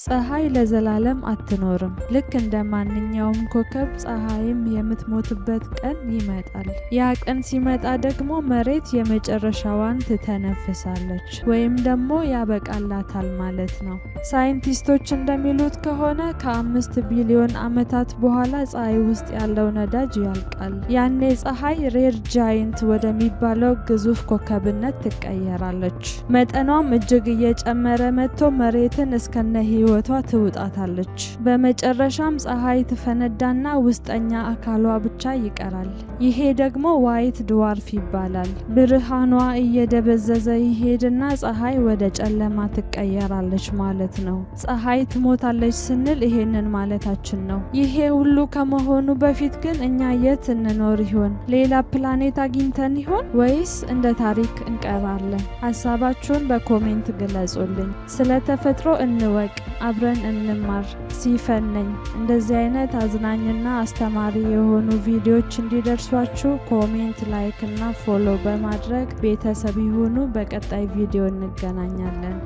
ፀሐይ ለዘላለም አትኖርም። ልክ እንደ ማንኛውም ኮከብ ፀሐይም የምትሞትበት ቀን ይመጣል። ያ ቀን ሲመጣ ደግሞ መሬት የመጨረሻዋን ትተነፍሳለች ወይም ደግሞ ያበቃላታል ማለት ነው። ሳይንቲስቶች እንደሚሉት ከሆነ ከ5 ቢሊዮን ዓመታት በኋላ ፀሐይ ውስጥ ያለው ነዳጅ ያልቃል። ያኔ ፀሐይ ሬድ ጃይንት ወደሚባለው ግዙፍ ኮከብነት ትቀየራለች። መጠኗም እጅግ እየጨመረ መጥቶ መሬትን እስከነ ህይወቷ ትውጣታለች። በመጨረሻም ፀሐይ ትፈነዳና ውስጠኛ አካሏ ብቻ ይቀራል። ይሄ ደግሞ ዋይት ድዋርፍ ይባላል። ብርሃኗ እየደበዘዘ ይሄድና ፀሐይ ወደ ጨለማ ትቀየራለች ማለት ነው። ፀሐይ ትሞታለች ስንል ይሄንን ማለታችን ነው። ይሄ ሁሉ ከመሆኑ በፊት ግን እኛ የት እንኖር ይሆን? ሌላ ፕላኔት አግኝተን ይሆን ወይስ እንደ ታሪክ እንቀራለን? ሀሳባችሁን በኮሜንት ግለጹልኝ። ስለ ተፈጥሮ እንወቅ፣ አብረን እንማር። ሲፈን ነኝ። እንደዚህ አይነት አዝናኝና አስተማሪ የሆኑ ቪዲዮዎች እንዲደርሷችሁ ኮሜንት፣ ላይክ እና ፎሎ በማድረግ ቤተሰብ ይሁኑ። በቀጣይ ቪዲዮ እንገናኛለን።